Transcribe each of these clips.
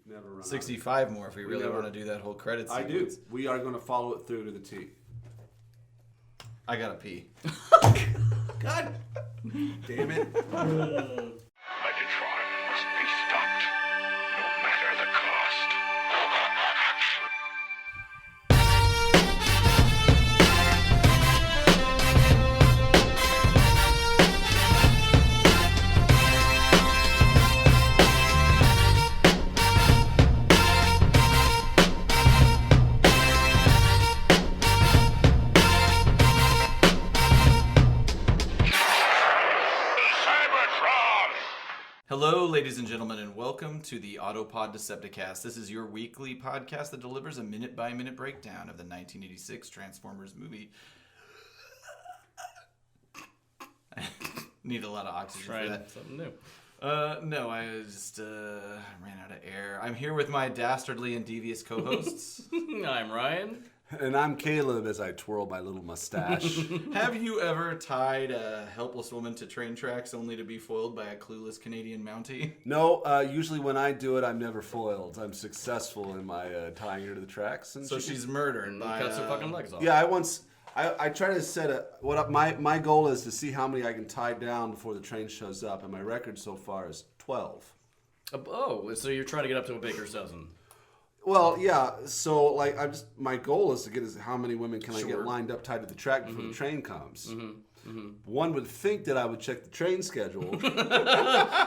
Never run 65 more if we really want to do that whole credit sequence. I do. We are going to follow it through to the T. I gotta pee. God damn it. Megatron must be stopped, no matter the cost. Hello, ladies and gentlemen, and welcome to the Autobot Decepticast. This is your weekly podcast that delivers a minute-by-minute breakdown of the 1986 Transformers movie. I need a lot of oxygen for that. Something new. No, I just ran out of air. I'm here with my dastardly and devious co-hosts. I'm Ryan. And I'm Caleb as I twirl my little mustache. Have you ever tied a helpless woman to train tracks only to be foiled by a clueless Canadian Mountie? No, usually when I do it, I'm never foiled. I'm successful in my tying her to the tracks. And So she's murdered And by cuts her fucking legs off. Yeah, I try to set my goal is to see how many I can tie down before the train shows up, and my record so far is 12. Oh, so you're trying to get up to a baker's dozen. Well, yeah. So, like, my goal is to get how many women can I get lined up tied to the track before the train comes. One would think that I would check the train schedule.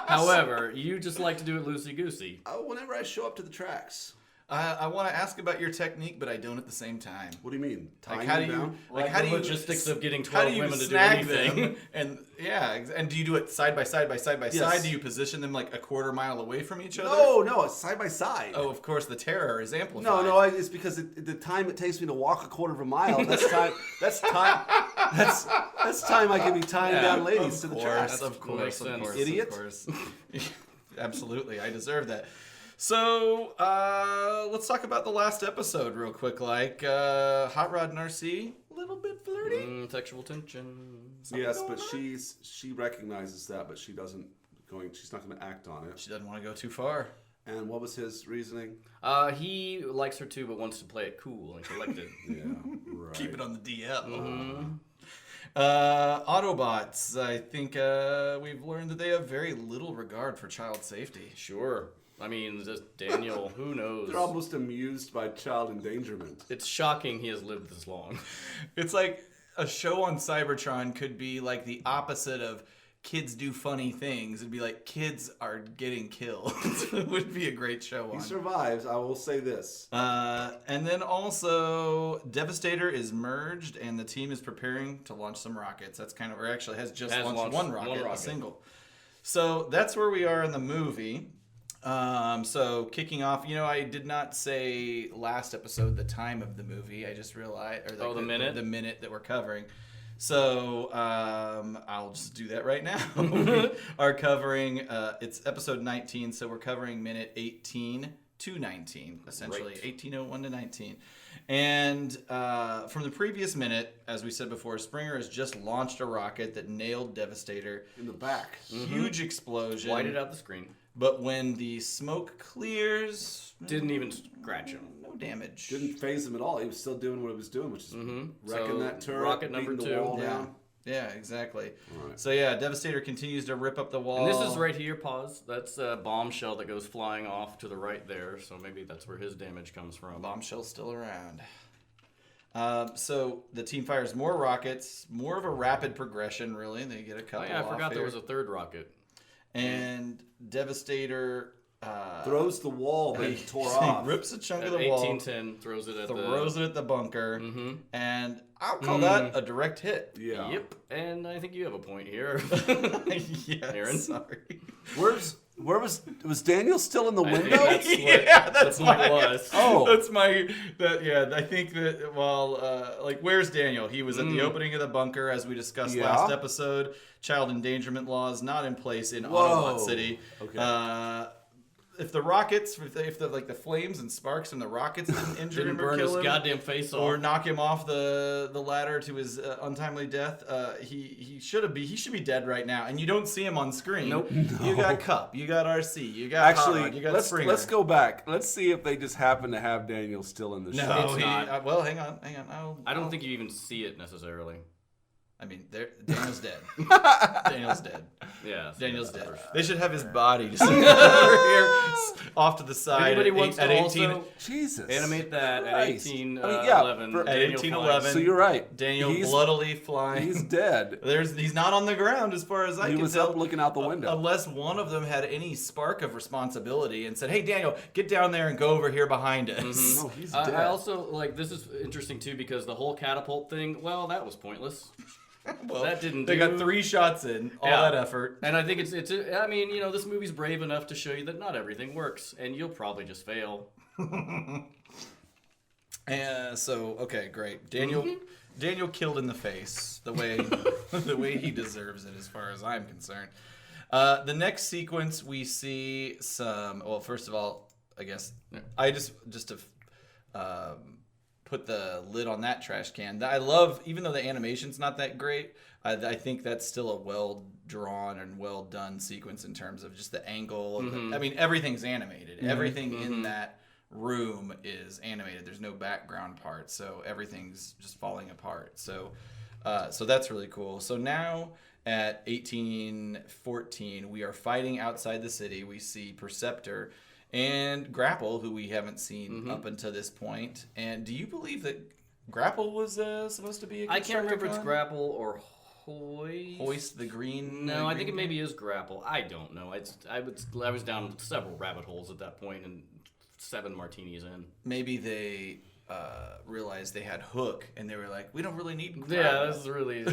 However, you just like to do it loosey-goosey. Whenever I show up to the tracks. I want to ask about your technique, but I don't at the same time. What do you mean? Like, Tying how them do you down? Like how the do you logistics of getting how 12 do you women to do snag anything. them? And yeah, and do you do it side by side by side by Yes. side? Do you position them like a quarter mile away from each other? No, it's side by side. Oh, of course, the terror is amplified. No, it's because the time it takes me to walk a quarter of a mile. That's time. That's time. That's time I can be tying down ladies to the tracks. Of course, Makes of sense. course, Idiot. Of course. Absolutely, I deserve that. So, let's talk about the last episode real quick. Like, Hot Rod and RC, a little bit flirty. Sexual tension. Yes, but she recognizes that, but she's not going to act on it. She doesn't want to go too far. And what was his reasoning? He likes her too, but wants to play it cool and collected. Yeah, right. Keep it on the DL. Autobots, I think we've learned that they have very little regard for child safety. Sure. I mean, just Daniel, who knows? They're almost amused by child endangerment. It's shocking he has lived this long. It's like a show on Cybertron could be like the opposite of kids do funny things. It'd be like kids are getting killed. It would be a great show on. He survives, I will say this. And then also, Devastator is merged, and the team is preparing to launch some rockets. That's kind of, or actually has launched one rocket, a single. So that's where we are in the movie. So kicking off, I did not say last episode the time of the movie. I just realized, or the minute? the minute that we're covering. So I'll just do that right now. We are covering, it's episode 19, so we're covering minute 18 to 19, essentially, Right. 1801 to 19. And from the previous minute, as we said before, Springer has just launched a rocket that nailed Devastator. In the back. Huge explosion. Whited out the screen. But when the smoke clears, Didn't even scratch him. no damage. Didn't phase him at all. He was still doing what he was doing, which is wrecking So, that turret, rocket number beating the 2. wall Yeah. down. Yeah, exactly. All right. So yeah, Devastator continues to rip up the wall. And this is right here, pause. That's a bombshell that goes flying off to the right there, so maybe that's where his damage comes from. Bombshell's still around. So the team fires more rockets, more of a rapid progression, really. They get a Oh couple yeah, I off forgot there here. was a third rocket. And Devastator Throws the wall that he tore off. rips a chunk At of the wall, 1810, throws it at throws it at the bunker, Mm-hmm. and I'll call that a direct hit. Yeah. Yep, and I think you have a point here. Yes, Aaron? sorry. Where was Daniel still in the I think window? that's what, Yeah, that's what it was. Oh. That's I think that, where's Daniel? He was at the opening of the bunker, as we discussed Yeah. last episode. Child endangerment laws not in place in Whoa. Autobot City. Okay. if the rockets, if the flames and sparks from the rockets didn't injure him or burn kill his him, goddamn face off, or knock him off the ladder to his untimely death, he should be dead right now. And you don't see him on screen. Nope. No. You got Cup, you got RC, you got Hot, you got Springer. Let's go back. Let's see if they just happen to have Daniel still in the show. No, It's not. well, hang on. I don't think you even see it necessarily. I mean, Daniel's dead. Daniel's dead. Yeah, Daniel's that's dead. for sure. They should have his body just over here, off to the side. Anybody wants to 18, also Jesus. animate that at Christ. 1811. at 1811. So you're right. Daniel He's- bloodily flying. He's dead. He's not on the ground as far as I He can was tell. up looking out the window. Unless one of them had any spark of responsibility and said, "Hey, Daniel, get down there and go over here behind us." No, he's dead. I also this is interesting too because the whole catapult thing. Well, that was pointless. Well, that didn't. They got 3 shots in, all that effort. And I think it's. I mean, this movie's brave enough to show you that not everything works, and you'll probably just fail. And so, okay, great. Daniel killed in the face the way he deserves it, as far as I'm concerned. The next sequence we see some. Well, first of all, I guess I just to put the lid on that trash can. I love, even though the animation's not that great, I think that's still a well drawn and well done sequence in terms of just the angle. I mean, everything's animated. Everything in that room is animated. There's no background part, so everything's just falling apart. So that's really cool. So now at 1814, we are fighting outside the city. We see Perceptor and Grapple, who we haven't seen up until this point. And do you believe that Grapple was supposed to be a Constructicon? I can't remember if it's Grapple or Hoist. Hoist the green. No, I think it maybe is Grapple. I don't know. I was down several rabbit holes at that point and 7 martinis in. Maybe they realized they had Hook and they were like, we don't really need Grapple. Yeah, this is really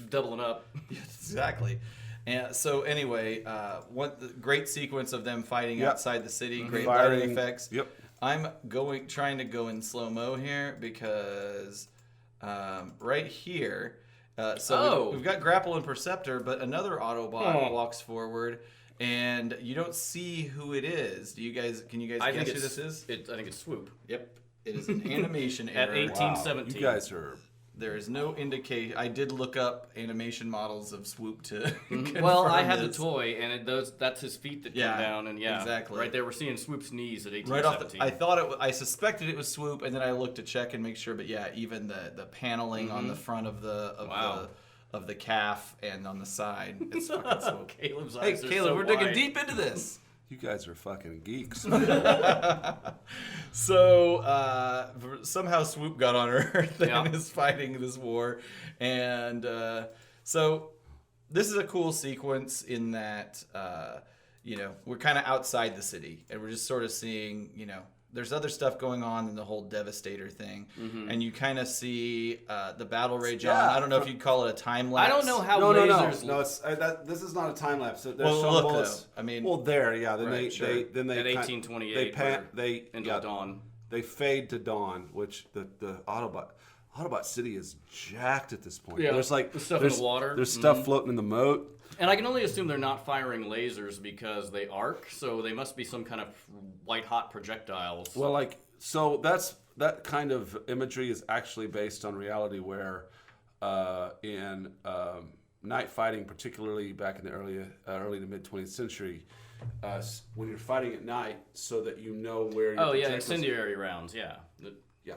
doubling up. Yes, exactly. And so anyway, the great sequence of them fighting outside the city, great lighting effects. Yep. I'm trying to go in slow-mo here because right here, we've got Grapple and Perceptor, but another Autobot walks forward, and you don't see who it is. Can you guys guess who this is? I think it's Swoop. Yep. It is an animation At error. 1817. You guys are... There is no indication. I did look up animation models of Swoop to Well, I confirm had the this. toy, and that's his feet that Yeah, come down, and exactly. right there we're seeing Swoop's knees at 1817. Right off, I suspected it was Swoop, and then I looked to check and make sure. But yeah, even the paneling on the front of the calf and on the side, it's fucking Swoop. Caleb's Hey, eyes are Caleb, so we're digging wide. deep into this. You guys are fucking geeks. So somehow Swoop got on Earth and Yeah. is fighting this war, and so this is a cool sequence in that we're kind of outside the city and we're just sort of seeing there's other stuff going on in the whole Devastator thing, and you kind of see the battle rage on. I don't know if you'd call it a time lapse. I don't know how No. lasers. This is not a time lapse. There's Well, some look, bullets. though. I mean, well, there, yeah. Then right, sure. they At 1828, into dawn. They fade to dawn, which the Autobot City is jacked at this point. Yeah, There's like the stuff in the water. There's stuff floating in the moat. And I can only assume they're not firing lasers because they arc, so they must be some kind of white-hot projectiles. Well, so that kind of imagery is actually based on reality, where in night fighting, particularly back in the early to mid 20th century, when you're fighting at night, so that you know where. Your incendiary rounds, yeah. Yeah,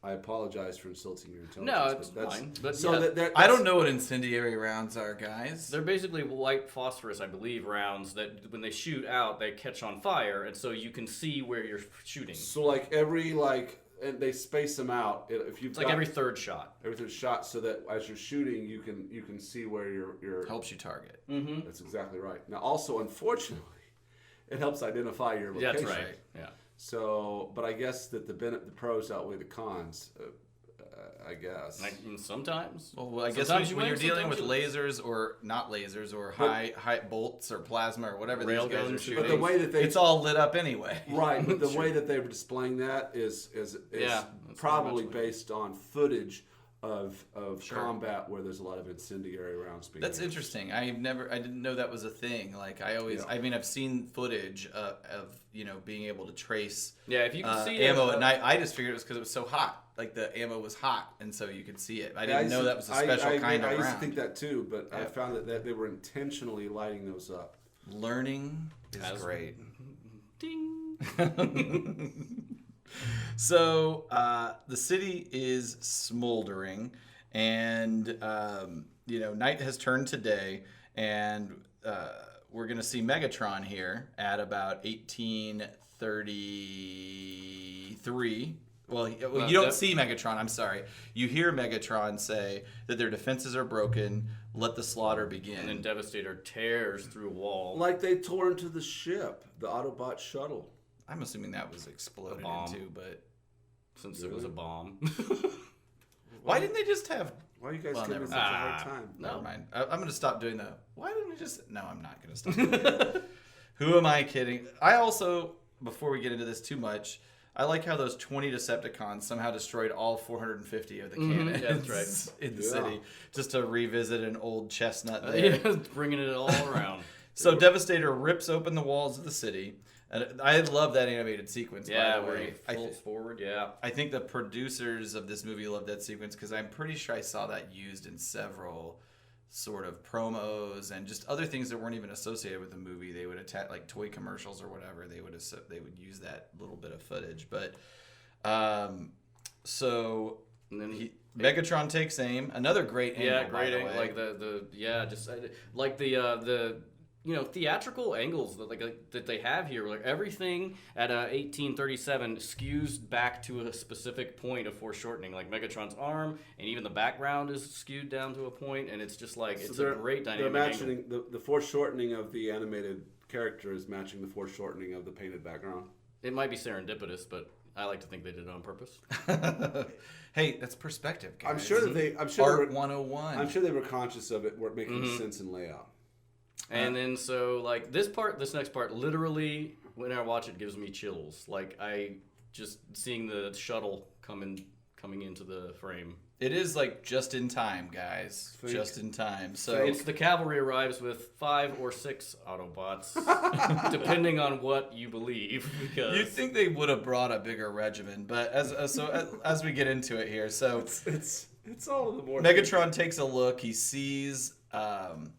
I apologize for insulting your intelligence. No, it's but fine. But so yeah, I don't know what incendiary rounds are, guys. they're basically white phosphorus, I believe, rounds that when they shoot out, they catch on fire, and so you can see where you're shooting. So and they space them out. If you've It's like every third shot. every third shot, so that as you're shooting, you can see where you're. Helps you target. Mm-hmm. That's exactly right. Now, also, unfortunately, it helps identify your Yeah, location. that's right. Yeah. So, but I guess that the pros outweigh the cons. I guess. Sometimes. Well, I guess Sometimes when you you're win, dealing with sometimes you lasers or not lasers or high bolts or plasma or whatever these guys are Railguns, shooting, but the way that it's all lit up anyway. Right, but the way that they were displaying that is Yeah, probably based on footage of combat where there's a lot of incendiary rounds being That's used. interesting. I didn't know that was a thing. Like I've seen footage of being able to trace if you can see ammo at night. I just figured it was because it was so hot. Like the ammo was hot, and so you could see it. I didn't know that was a special kind of round. I used to think that too, but I found that they were intentionally lighting those up. Learning is great. Ding. So the city is smoldering, and night has turned to day, and we're gonna see Megatron here at about 1833. Well, you don't see Megatron. I'm sorry. You hear Megatron say that their defenses are broken. Let the slaughter begin. And then Devastator tears through a wall. Like they tore into the ship, the Autobot shuttle. I'm assuming that was exploded into, but since it was a bomb. Why didn't they just have? Why are you guys giving me such a hard time? Never mind. I'm going to stop doing that. Why didn't we just? No, I'm not going to stop doing that. Who am I kidding? I also, before we get into this too much, I like how those 20 Decepticons somehow destroyed all 450 of the cannons yeah, that's right. in the city, just to revisit an old chestnut there. Bringing it all around. So Devastator rips open the walls of the city. And I love that animated sequence, by the way. Where he falls forward, I think the producers of this movie love that sequence because I'm pretty sure I saw that used in several sort of promos and just other things that weren't even associated with the movie. They would attach like toy commercials or whatever. They would use that little bit of footage. But so and then Megatron takes aim. Another great angle. Great angle. Like the theatrical angles that they have here. Like everything at 1837 skews back to a specific point of foreshortening. Like Megatron's arm and even the background is skewed down to a point, and it's just like it's a great dynamic. They're matching the foreshortening of the animated character is matching the foreshortening of the painted background. It might be serendipitous, but I like to think they did it on purpose. Hey, that's perspective, guys. I'm sure Art 101. I'm sure they were conscious of it, making sense in layout. And then so like this next part, literally when I watch it gives me chills. Like I just seeing the shuttle coming into the frame. It is like just in time, guys. Just in time. So it's the cavalry arrives with 5 or 6 Autobots, depending on what you believe. Because you'd think they would have brought a bigger regiment, but as we get into it here, so it's all the more. Megatron takes a look. He sees an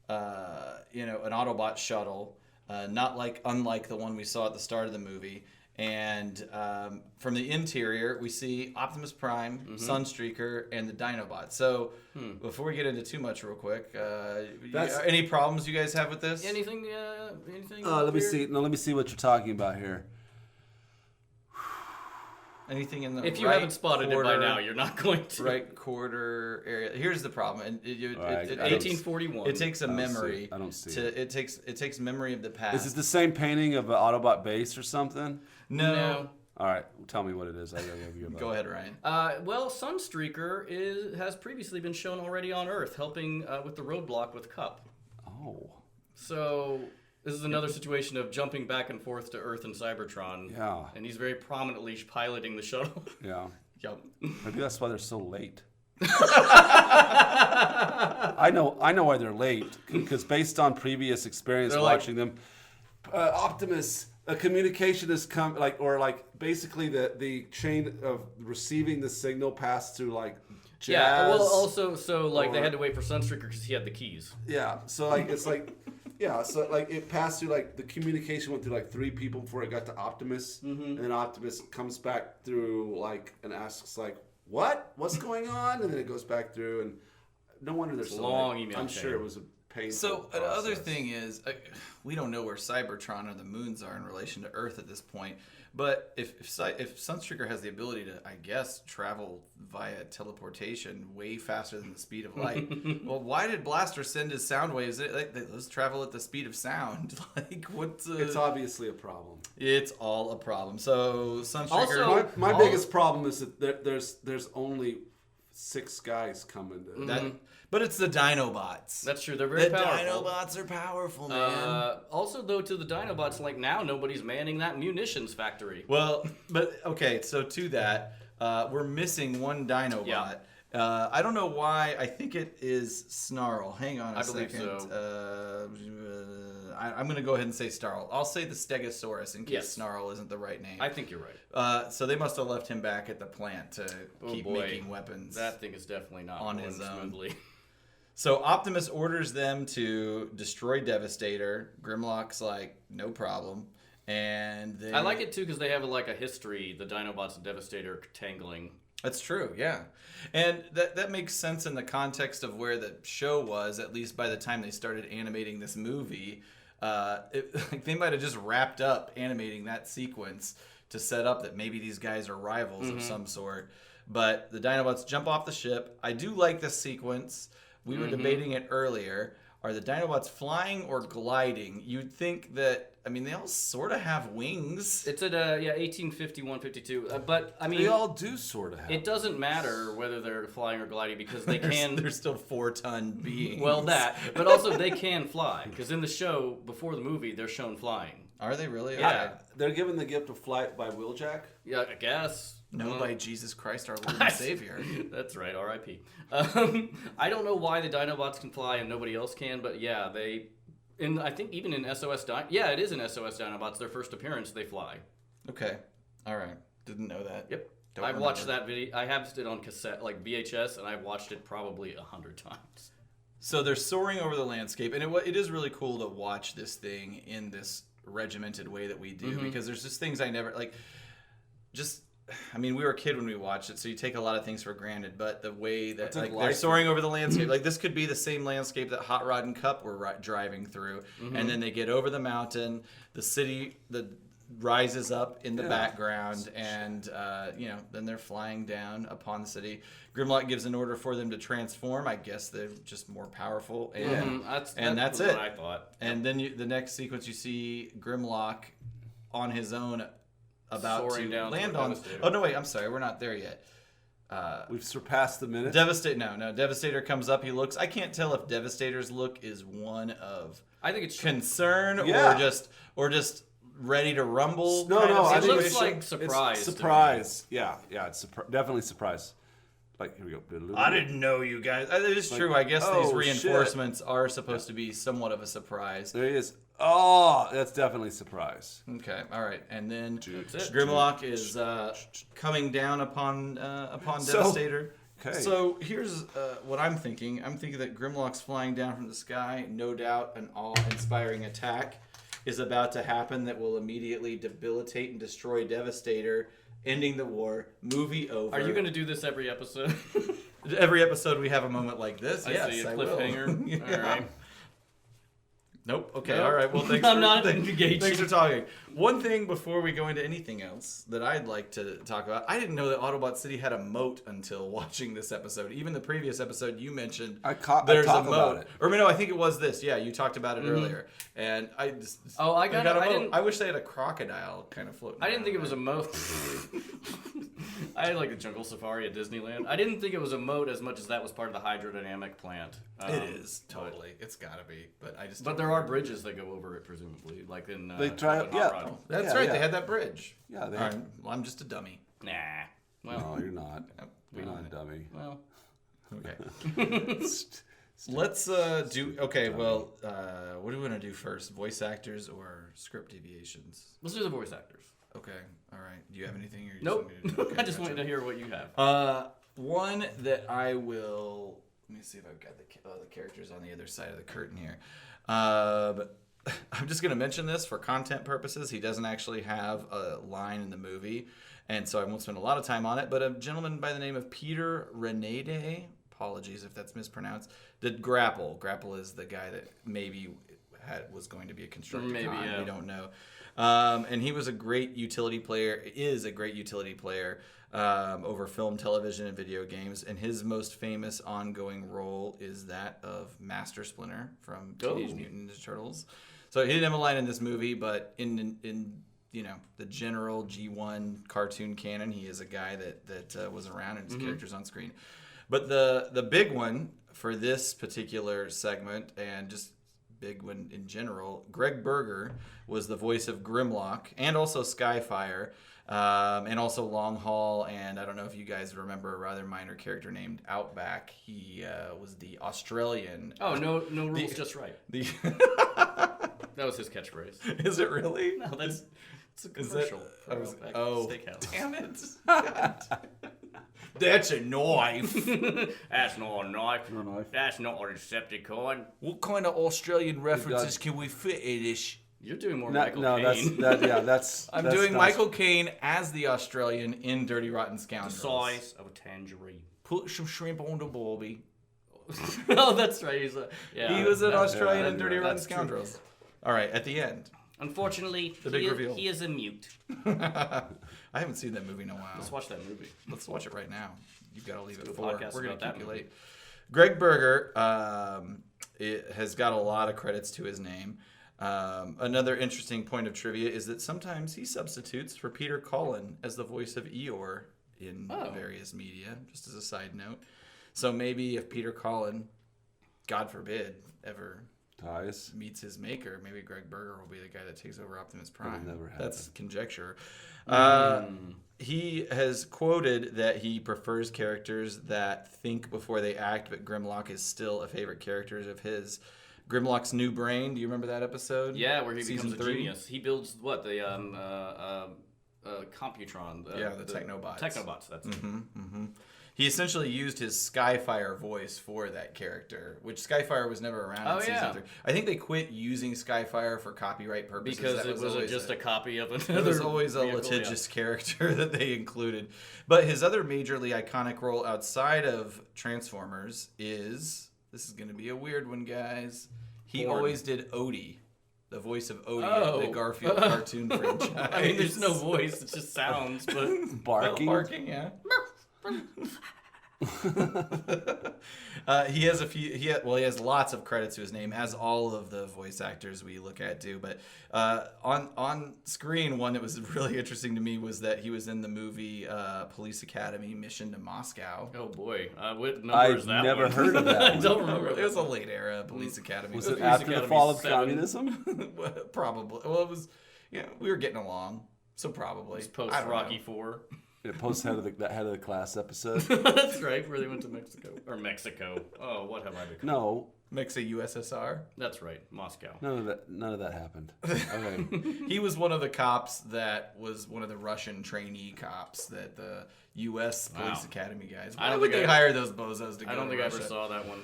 Autobot shuttle, unlike the one we saw at the start of the movie. And from the interior, we see Optimus Prime, Sunstreaker, and the Dinobots. So before we get into too much real quick, any problems you guys have with this? Anything? Let me see. No, let me see what you're talking about here. Anything in the if you haven't spotted it by now, you're not going to. Right quarter area. Here's the problem. And 1841. It takes a memory. I don't see it. It takes memory of the past. Is it the same painting of an Autobot base or something? No. All right, tell me what it is. Go ahead, Ryan. Well, Sunstreaker has previously been shown already on Earth, helping with the roadblock with Cup. Oh. So this is another situation of jumping back and forth to Earth and Cybertron. Yeah. And he's very prominently piloting the shuttle. Yeah. Yep. Maybe that's why they're so late. I know why they're late, because based on previous experience watching them, Optimus, a communication has come, basically the chain of receiving the signal passed through Jazz. Yeah, well, also, they had to wait for Sunstreaker because he had the keys. Yeah, so it passed through the communication went through 3 people before it got to Optimus, and then Optimus comes back through and asks what's going on, and then it goes back through, and no wonder there's so long email. I'm sure it was a painful So process. Another thing is we don't know where Cybertron or the moons are in relation to Earth at this point. But if Sunstreaker has the ability to, I guess, travel via teleportation way faster than the speed of light, well, why did Blaster send his sound waves? Let's travel at the speed of sound. It's obviously a problem. It's all a problem. So Sunstreaker. Also, my biggest problem is that there's only 6 guys coming to that. But it's the Dinobots. That's true. They're very powerful. The Dinobots are powerful, man. Also, though, to the Dinobots, now nobody's manning that munitions factory. Well, but okay, so to that, we're missing one Dinobot. Yeah. I don't know why. I think it is Snarl. Hang on a second. I believe so. I'm going to go ahead and say Snarl. I'll say the Stegosaurus in case Snarl isn't the right name. I think you're right. So they must have left him back at the plant to keep making weapons. That thing is definitely not on going his own. smoothly. So Optimus orders them to destroy Devastator. Grimlock's like, no problem. And then... I like it too because they have like a history, the Dinobots and Devastator tangling. That's true, yeah. And that makes sense in the context of where the show was, at least by the time they started animating this movie. They might have just wrapped up animating that sequence to set up that maybe these guys are rivals of some sort. But the Dinobots jump off the ship. I do like this sequence. We were debating it earlier. Are the Dinobots flying or gliding? You'd think that, I mean, they all sort of have wings. It's at 1851, 52. But I mean, they all do sort of have. It doesn't matter whether they're flying or gliding because they can. They're still 4-ton beings. Well, that, but also they can fly because in the show before the movie they're shown flying. Are they really? Yeah, they're given the gift of flight by Wheeljack. Yeah, I guess. No, by Jesus Christ, our Lord and Savior. That's right, R.I.P. I don't know why the Dinobots can fly and nobody else can, but yeah, they. I think even in SOS it is in SOS Dinobots. Their first appearance, they fly. Okay, all right, didn't know that. Yep, I've watched that video. I have it on cassette, like VHS, and I've watched it probably 100 times. So they're soaring over the landscape, and it is really cool to watch this thing in this regimented way that we do because there's just things I never like. I mean, we were a kid when we watched it, so you take a lot of things for granted. But the way that they're soaring over the landscape, like this could be the same landscape that Hot Rod and Cup were driving through, and then they get over the mountain, the city rises up in the background, and then they're flying down upon the city. Grimlock gives an order for them to transform. I guess they're just more powerful, and that's it. What I thought. And then the next sequence, you see Grimlock on his own. About soaring to down land on. Devastator. Oh no! Wait, I'm sorry. We're not there yet. We've surpassed the minute. Devastator comes up. He looks. I can't tell if Devastator's look is one of. I think it's concern or just ready to rumble. I think it looks like surprise. It's surprise. Yeah. It's definitely surprise. Like here we go. I didn't know you guys. It is true. I guess these reinforcements are supposed to be somewhat of a surprise. There he is. Oh, that's definitely surprise. Okay, all right, and then Grimlock is coming down upon Devastator. Okay. So here's what I'm thinking. I'm thinking that Grimlock's flying down from the sky. No doubt, an awe-inspiring attack is about to happen that will immediately debilitate and destroy Devastator, ending the war. Movie over. Are you going to do this every episode? Every episode we have a moment like this. I see a cliffhanger. Yeah. All right. Nope. Okay. Nope. All right. Well, thanks. I'm not engaged. Thanks for talking. One thing before we go into anything else that I'd like to talk about. I didn't know that Autobot City had a moat until watching this episode. Even the previous episode you mentioned, there's a moat. About it. Or no, I think it was this. Yeah, you talked about it earlier. And I just I got a moat. I wish they had a crocodile kind of floating. I didn't think it was a moat. I had like a jungle safari at Disneyland. I didn't think it was a moat as much as that was part of the hydrodynamic plant. It is totally. It's got to be, but I just. But there are bridges that go over it, presumably, like in. They try. Rod. That's right. They had that bridge. Yeah. They All right. Well, I'm just a dummy. Nah. Well, no, you're not. You're not a dummy. Well. Okay. Let's do. Okay. Well, what do we want to do first? Voice actors or script deviations? Let's do the voice actors. Okay. All right. Do you have anything? Or you nope. Just okay, I just wanted to hear what you have. One that I will. Let me see if I've got the characters on the other side of the curtain here. But I'm just going to mention this for content purposes. He doesn't actually have a line in the movie, and so I won't spend a lot of time on it. But a gentleman by the name of Peter Renaday, apologies if that's mispronounced, did Grapple. Grapple is the guy that maybe was going to be a Constructicon. Maybe, yeah. We don't know. And he was a great utility player, over film, television, and video games. And his most famous ongoing role is that of Master Splinter from Teenage Mutant Ninja Turtles. So he didn't have a line in this movie, but in the general G1 cartoon canon, he is a guy that was around and his character's on screen. But the big one for this particular segment, and just big one in general. Gregg Berger was the voice of Grimlock and also Skyfire, and also Long Haul. And I don't know if you guys remember a rather minor character named Outback. He was the Australian. Oh, no rules, just right. That was his catchphrase. Is it really? No, it's a commercial. Steakhouse. Damn it! That's a knife. That's not a knife. No knife. That's not a Decepticon. What kind of Australian references can we fit in this? You're doing more No, Michael Caine. that's. I'm that's doing not- Michael Caine as the Australian in Dirty Rotten The Scoundrels. size of a tangerine. Put some shrimp on the barbie. Oh, that's right. He was an Australian in that's Dirty right. Rotten That's true. Scoundrels. All right, at the end. Unfortunately, big reveal. he is a mute. I haven't seen that movie in a while. Let's watch that movie. Let's watch it right now. You've got to leave Let's it do a for. podcast We're going about to that keep you movie. late. Gregg Berger it has got a lot of credits to his name. Another interesting point of trivia is that sometimes he substitutes for Peter Cullen as the voice of Eeyore in various media, just as a side note. So maybe if Peter Cullen, God forbid, ever Ties. meets his maker, maybe Gregg Berger will be the guy that takes over Optimus Prime. never happen. That's conjecture. He has quoted that he prefers characters that think before they act, but Grimlock is still a favorite character of his. Grimlock's New Brain, do you remember that episode? Yeah, where he Season becomes a 3? genius. He builds what the Computron. The Technobots. Technobots. That's it. He essentially used his Skyfire voice for that character, which Skyfire was never around in Season 3. I think they quit using Skyfire for copyright purposes. Because That it was always just a copy of another. It was always a vehicle, litigious character that they included. But his other majorly iconic role outside of Transformers is, this is going to be a weird one, guys. He Porn. always did Odie, the voice of Odie in the Garfield cartoon franchise. I mean, there's no voice; it's just sounds. But Barking. Barking, yeah. He has a few. He has lots of credits to his name, as all of the voice actors we look at do. But on screen, one that was really interesting to me was that he was in the movie Police Academy: Mission to Moscow. oh boy, what number I've is that? never one? heard of that I one. don't remember. It was a late era Police Academy. Was movie. it after the Academy fall of 7. communism? Probably. Well, it was. Yeah, we were getting along, so probably. It's post I don't Rocky know. 4. Yeah, post head of the class episode. That's right, where they went to Mexico Mexico. Oh, what have I become? No, Mix a USSR. That's right, Moscow. none of that happened. Okay. He was one of the cops that was one of the Russian trainee cops that the U.S. Police Academy guys. I Why don't would think they I- hire those bozos to go I don't to think I ever Russia? saw that one.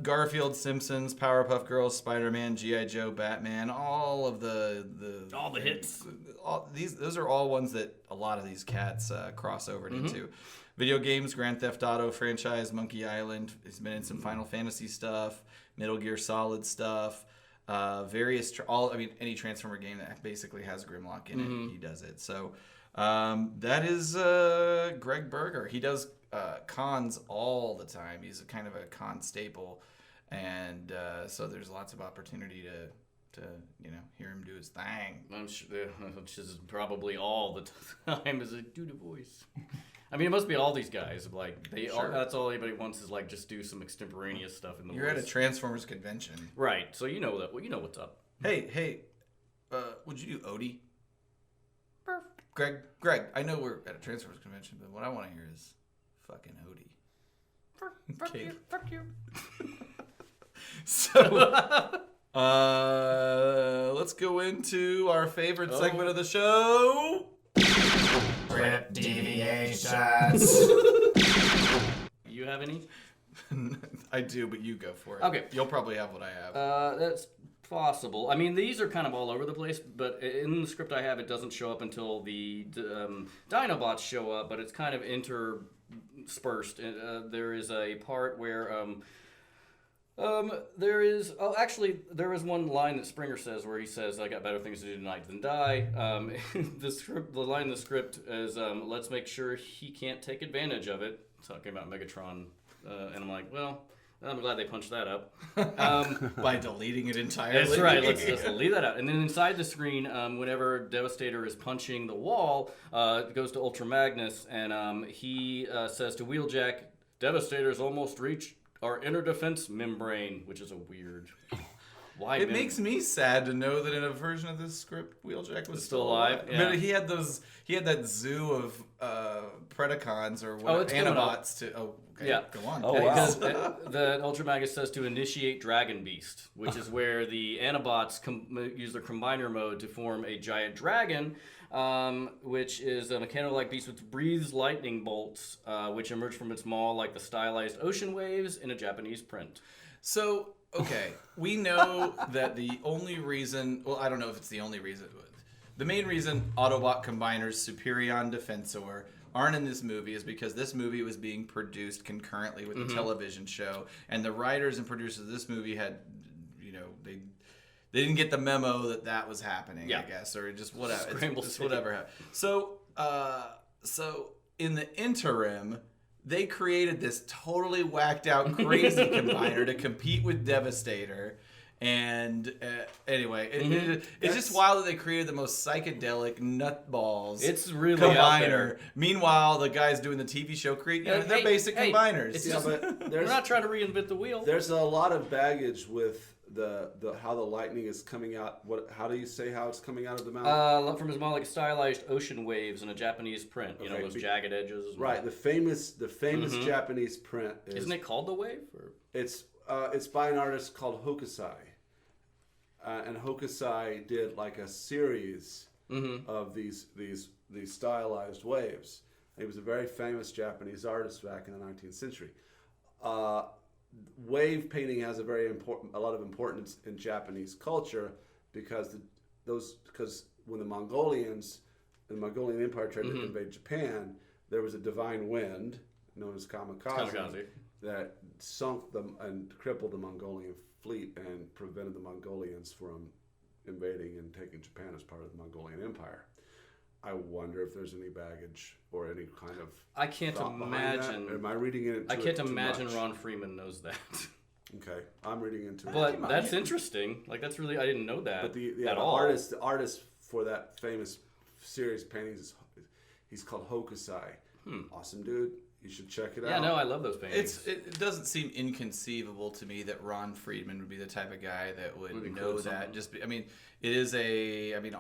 Garfield, Simpsons, Powerpuff Girls, Spider-Man, G.I. Joe, Batman, all of the All the hits. Those are all ones that a lot of these cats cross over into. Video games, Grand Theft Auto franchise, Monkey Island. He's been in some Final Fantasy stuff, Metal Gear Solid stuff, any Transformer game that basically has Grimlock in it, he does it. So that is Gregg Berger. He does cons all the time. He's kind of a con staple, and so there's lots of opportunity to hear him do his thing. I'm sure, which is probably all the time is a do the voice. I mean, it must be all these guys. Like that's all anybody wants is like just do some extemporaneous stuff in the. You're voice. at a Transformers convention, right? So you know that. Well, you know what's up. Hey, would you do Odie? Greg, I know we're at a Transformers convention, but what I want to hear is fucking Odie. Fuck you. So, let's go into our favorite segment of the show. Grip deviations. You have any? I do, but you go for it. Okay. You'll probably have what I have. That's possible. I mean, these are kind of all over the place, but in the script I have, it doesn't show up until the Dinobots show up, but it's kind of interspersed. There is a part where there is one line that Springer says where he says, "I got better things to do tonight than die." The line in the script is, "Let's make sure he can't take advantage of it." Talking about Megatron, and I'm like, well, I'm glad they punched that up. By deleting it entirely. That's right. Let's just leave that out. And then inside the screen, whenever Devastator is punching the wall, it goes to Ultra Magnus, and he says to Wheeljack, "Devastator's almost reached our inner defense membrane," which is a weird Why? It makes me sad to know that in a version of this script, Wheeljack was still alive. Yeah. I mean, he had that zoo of Predacons or what, Autobots to. Oh, okay. Yeah. Go on. Oh, wow. Because the Ultra Magus says to initiate Dragon Beast, which is where the Dinobots use their combiner mode to form a giant dragon, which is a mechanical-like beast which breathes lightning bolts, which emerge from its maw like the stylized ocean waves in a Japanese print. So, okay, we know that the only reason, well, I don't know if it's the only reason, the main reason Autobot Combiners Superion Defensor aren't in this movie is because this movie was being produced concurrently with the television show, and the writers and producers of this movie had, they didn't get the memo that was happening, I guess, or just whatever. Scramble It's City. whatever happened. So in the interim, they created this totally whacked out, crazy combiner to compete with Devastator. And anyway, it's just wild that they created the most psychedelic nutballs. It's really combiner. out there. Meanwhile, the guys doing the TV show create they're basic combiners. It's Yeah, just, but they're not trying to reinvent the wheel. There's a lot of baggage with the how the lightning is coming out. How do you say how it's coming out of the mountain? From his maw like stylized ocean waves in a Japanese print. You know, Okay, those jagged edges. Right, the famous Japanese print is. Isn't it called the wave? Or? It's by an artist called Hokusai. And Hokusai did like a series of these stylized waves. He was a very famous Japanese artist back in the 19th century. Wave painting has a lot of importance in Japanese culture because when the Mongolian Empire tried to invade Japan, there was a divine wind known as kamikaze. That sunk them and crippled the Mongolian fleet and prevented the Mongolians from invading and taking Japan as part of the Mongolian Empire. I wonder if there's any baggage or any kind of. I can't imagine. Am I reading it? I can't imagine Ron Freeman knows that. Okay, I'm reading into it. But that's interesting. Like that's really I didn't know that. But the all. artist for that famous series of paintings he's called Hokusai. Awesome dude. You should check it out. Yeah, no, I love those paintings. It doesn't seem inconceivable to me that Ron Friedman would be the type of guy that would know that.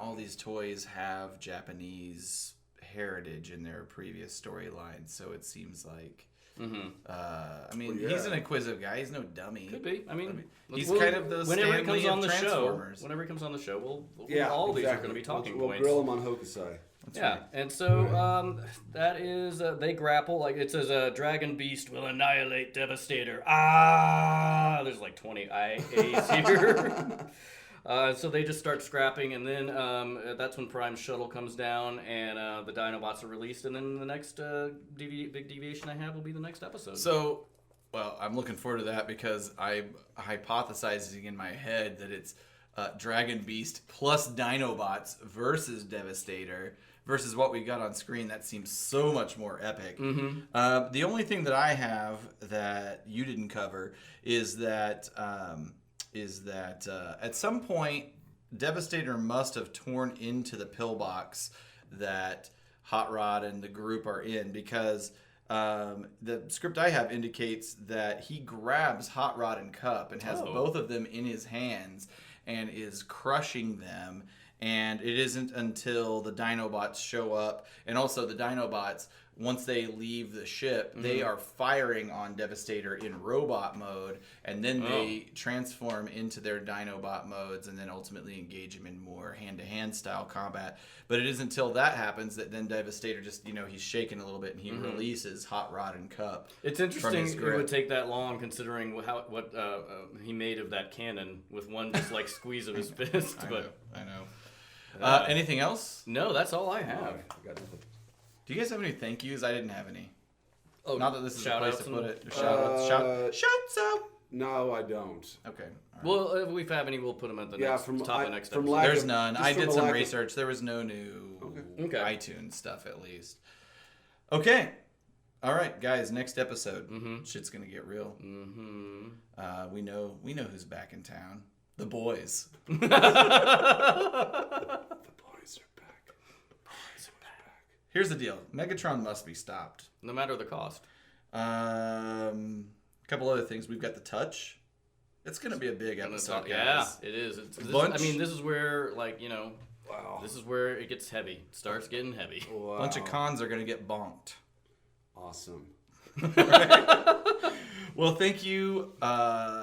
All these toys have Japanese heritage in their previous storylines, so it seems like. He's an inquisitive guy. He's no dummy. Could be. He's kind of the whenever he Stanley comes on of the show. Transformers. Whenever he comes on the show, all these are going to be talking we'll points. grill him on Hokusai. Right. And so that is they grapple like it says Dragon Beast will annihilate Devastator. There's like 20 A's here. So they just start scrapping, and then that's when Prime's shuttle comes down, and the Dinobots are released, and then the next big deviation I have will be the next episode. So, well, I'm looking forward to that because I'm hypothesizing in my head that it's Dragon Beast plus Dinobots versus Devastator versus what we got on screen. That seems so much more epic. The only thing that I have that you didn't cover is that at some point Devastator must have torn into the pillbox that Hot Rod and the group are in because the script I have indicates that he grabs Hot Rod and Cup and has both of them in his hands and is crushing them. And it isn't until the Dinobots show up, and also the Dinobots, once they leave the ship, they are firing on Devastator in robot mode, and then they transform into their Dinobot modes, and then ultimately engage him in more hand-to-hand style combat. But it isn't until that happens that then Devastator just, he's shaking a little bit, and he releases Hot Rod and Cup. It's interesting it would take that long, considering what he made of that cannon with one just like squeeze of his fist. I know. Anything else? No, that's all I have. I got nothing. Do you guys have any thank yous? I didn't have any. Oh, not that this is a place to put it. Shouts out. No, I don't. Okay. Right. Well, if we have any, we'll put them at the top of the next episode. There's none. I did some research. There was no new Okay. iTunes stuff, at least. Okay. All right, guys. Next episode. Shit's gonna get real. We know who's back in town. The boys. The boys are back. Here's the deal. Megatron must be stopped. No matter the cost. A couple other things. We've got the touch. It's gonna be a big episode, yeah, guys. it is. This is where, like, Wow. this is where it gets heavy. It starts getting heavy. Wow. A bunch of cons are gonna get bonked. Awesome. Well, thank you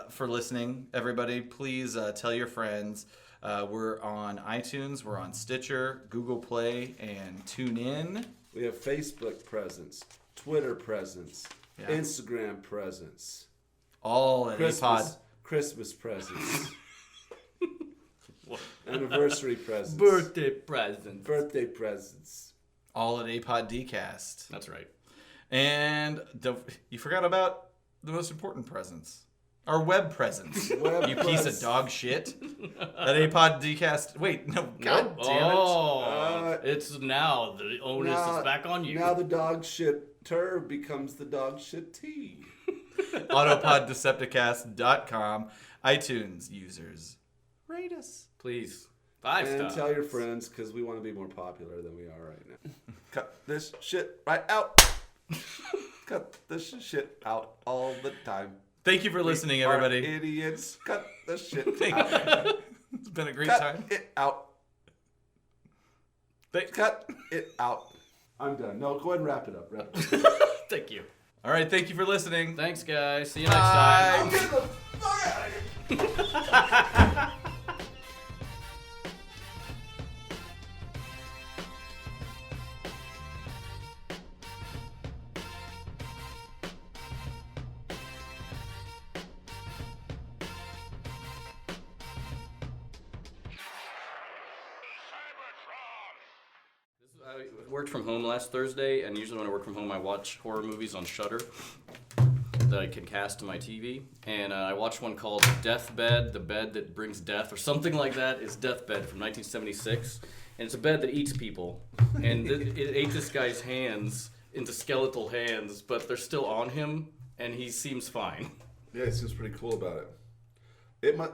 for listening, everybody. Please tell your friends. We're on iTunes, we're on Stitcher, Google Play, and TuneIn. We have Facebook presence, Twitter presence, Yeah. Instagram presence, All at Christmas presents, anniversary presents, Birthday presents. All at APOD-Dcast. That's right. And you forgot about the most important presence. Our web presence. You piece of dog shit. That APOD-Dcast. Wait, no. God damn it. Oh, it's now. The onus is back on you. Now the dog shit turd becomes the dog shit tea. AutopodDecepticast.com. iTunes users. Rate us. Please. 5 And stars. tell your friends, because we want to be more popular than we are right now. Cut this shit right out. Cut this shit out all the time. Thank you for listening, everybody. Idiots. Cut the shit Thank out. you. It's been a great Cut time. it out. Cut it out. I'm done. No, go ahead and wrap it up. Thank you. All right, thank you for listening. Thanks, guys. See you next time. Get the fuck out of here. Cybertron! I worked from home last Thursday, and usually when I work from home, I watch horror movies on Shudder that I can cast to my TV. And I watched one called Deathbed, the bed that brings death, or something like that. It's Deathbed from 1976, and it's a bed that eats people. And it ate this guy's hands into skeletal hands, but they're still on him, and he seems fine. Yeah, it seems pretty cool about it.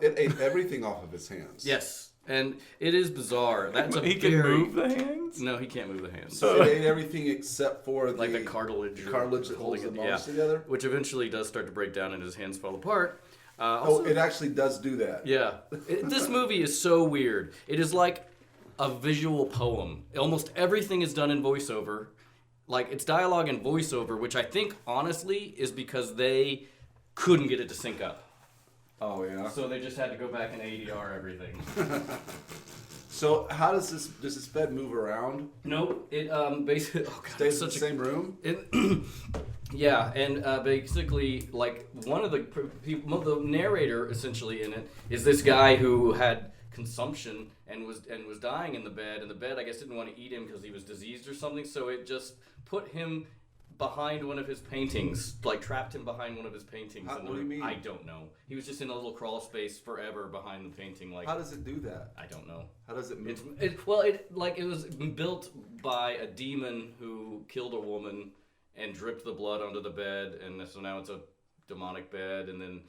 It ate everything off of his hands. Yes, and it is bizarre. That's He can move the hands? No, he can't move the hands. So it ate everything except for Like the cartilage. cartilage that holds the bones together. Which eventually does start to break down and his hands fall apart. It actually does do that. Yeah. This movie is so weird. It is like a visual poem. Almost everything is done in voiceover. Like, it's dialogue and voiceover, which I think, honestly, is because they couldn't get it to sync up. Oh, yeah. So they just had to go back and ADR everything. So how does this bed move around? Nope. It basically Stays in the same room? Yeah, and basically, like, one of the people, the narrator essentially in it is this guy who had consumption and was dying in the bed, and the bed, I guess, didn't want to eat him because he was diseased or something, so it just put him behind one of his paintings, like trapped him behind one of his paintings. What do you mean? I don't know. He was just in a little crawl space forever behind the painting. Like, How does it do that? I don't know. How does it move? It was built by a demon who killed a woman and dripped the blood onto the bed, and so now it's a demonic bed, and then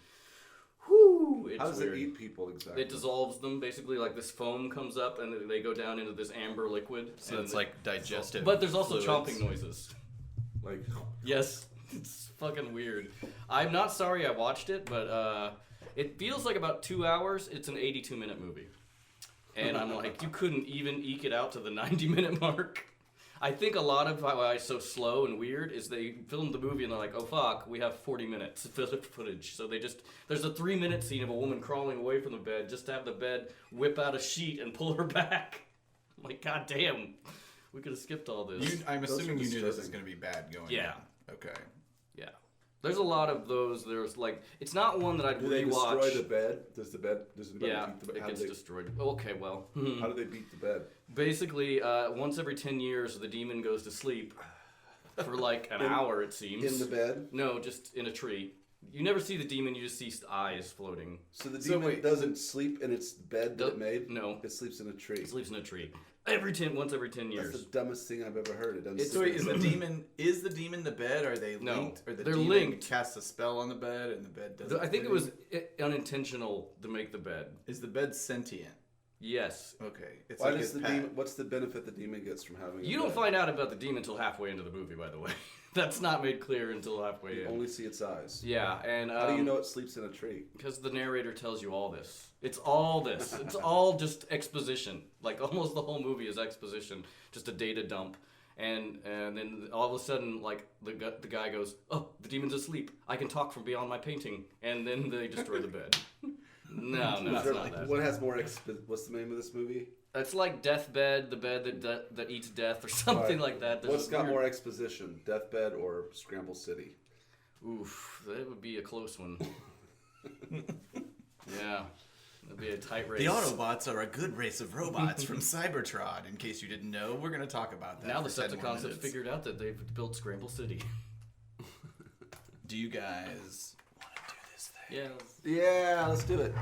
it's How does weird. it eat people exactly? It dissolves them, basically. Like, this foam comes up and they go down into this amber liquid. So it's like digestive. But there's also fluids. chomping noises. Like, Yes, it's fucking weird. I'm not sorry I watched it, but it feels like about 2 hours. It's an 82-minute movie. And I'm like, you couldn't even eke it out to the 90-minute mark. I think a lot of why it's so slow and weird is they filmed the movie and they're like, oh fuck, we have 40 minutes of footage. So there's a 3-minute scene of a woman crawling away from the bed just to have the bed whip out a sheet and pull her back. I'm like, god damn, we could have skipped all this. I'm assuming you knew this was disturbing. going to be bad going Yeah. in. Okay. Yeah. There's a lot of those. There's like, it's not one that I'd do they rewatch. destroy the bed? Does the bed Yeah, beat the bed? it gets destroyed. Okay, well. How do they beat the bed? Basically, once every 10 years, the demon goes to sleep for like an hour, it seems. In the bed? No, just in a tree. You never see the demon, you just see eyes floating. So the demon doesn't sleep in its bed that it made? No. It sleeps in a tree. It sleeps in a tree. Once every 10 years. That's the dumbest thing I've ever heard. It doesn't So sleep wait, is the demon the bed? Are they No, linked? Or the they're demon linked. casts a spell on the bed and the bed doesn't I think fit it was unintentional to make the bed. Is the bed sentient? Yes. Okay. It's Why like does his the pet. demon? What's the benefit the demon gets from having? You a don't bed? find out about the demon until halfway into the movie, by the way. That's not made clear until halfway You in. only see its eyes. Yeah, and How do you know it sleeps in a tree? Because the narrator tells you all this. It's all this. It's all just exposition. Like almost the whole movie is exposition, just a data dump. And then all of a sudden, like the guy goes, "Oh, the demon's asleep. I can talk from beyond my painting." And then they destroy the bed. No, it's not that. What has more? What's the name of this movie? It's like Deathbed, the bed that eats death, or something like that. There's What's a got weird- more exposition, Deathbed or Scramble City? Oof, that would be a close one. Yeah, that'd be a tight race. The Autobots are a good race of robots from Cybertron. In case you didn't know, we're going to talk about that. Now the for 10 more Decepticons have minutes. figured out that they've built Scramble City. Do you guys want to do this thing? Yeah. Yeah, let's do it.